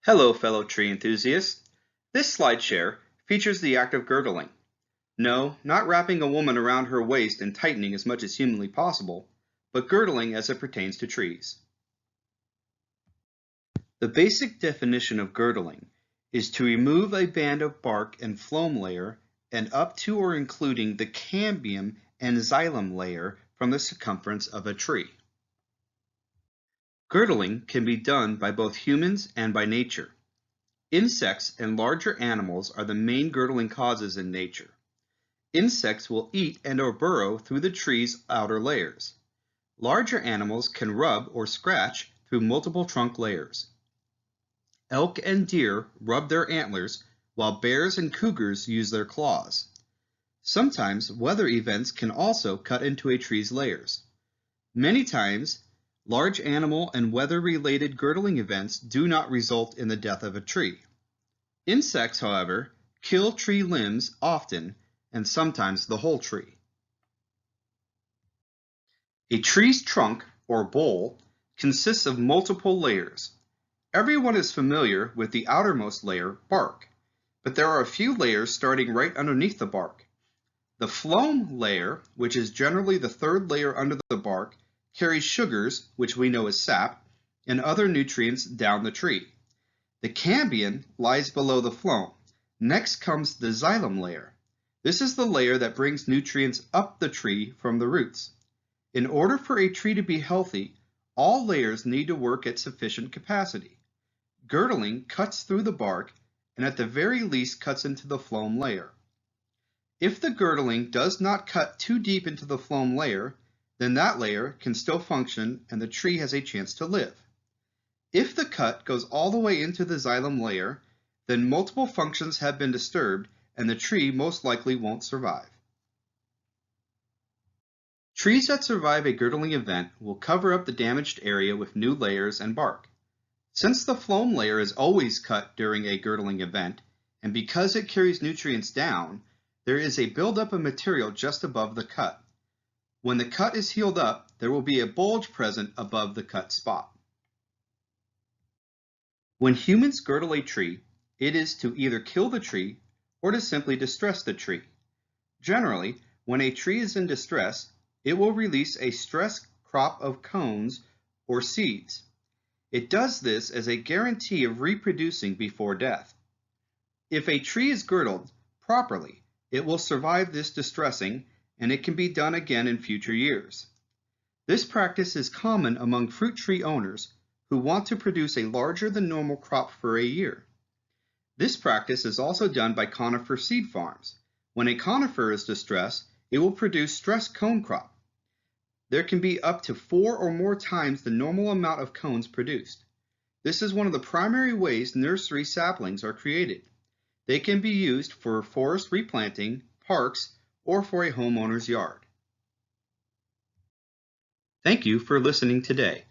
Hello, fellow tree enthusiasts. This slide share features the act of girdling. No, not wrapping a woman around her waist and tightening as much as humanly possible, but girdling as it pertains to trees. The basic definition of girdling is to remove a band of bark and phloem layer and up to or including the cambium and xylem layer from the circumference of a tree. Girdling can be done by both humans and by nature. Insects and larger animals are the main girdling causes in nature. Insects will eat and/or burrow through the tree's outer layers. Larger animals can rub or scratch through multiple trunk layers. Elk and deer rub their antlers, while bears and cougars use their claws. Sometimes weather events can also cut into a tree's layers. Many times, large animal and weather-related girdling events do not result in the death of a tree. Insects, however, kill tree limbs often, and sometimes the whole tree. A tree's trunk, or bole, consists of multiple layers. Everyone is familiar with the outermost layer, bark, but there are a few layers starting right underneath the bark. The phloem layer, which is generally the third layer under the bark, carries sugars, which we know as sap, and other nutrients down the tree. The cambium lies below the phloem. Next comes the xylem layer. This is the layer that brings nutrients up the tree from the roots. In order for a tree to be healthy, all layers need to work at sufficient capacity. Girdling cuts through the bark and at the very least cuts into the phloem layer. If the girdling does not cut too deep into the phloem layer, then that layer can still function and the tree has a chance to live. If the cut goes all the way into the xylem layer, then multiple functions have been disturbed and the tree most likely won't survive. Trees that survive a girdling event will cover up the damaged area with new layers and bark. Since the phloem layer is always cut during a girdling event, and because it carries nutrients down, there is a buildup of material just above the cut. When the cut is healed up, there will be a bulge present above the cut spot. When humans girdle a tree, it is to either kill the tree or to simply distress the tree. Generally, when a tree is in distress, it will release a stress crop of cones or seeds. It does this as a guarantee of reproducing before death. If a tree is girdled properly, it will survive this distressing, and it can be done again in future years. This practice is common among fruit tree owners who want to produce a larger than normal crop for a year. This practice is also done by conifer seed farms. When a conifer is distressed, it will produce stress cone crop. There can be up to 4 or more times the normal amount of cones produced. This is one of the primary ways nursery saplings are created. They can be used for forest replanting, parks, or for a homeowner's yard. Thank you for listening today.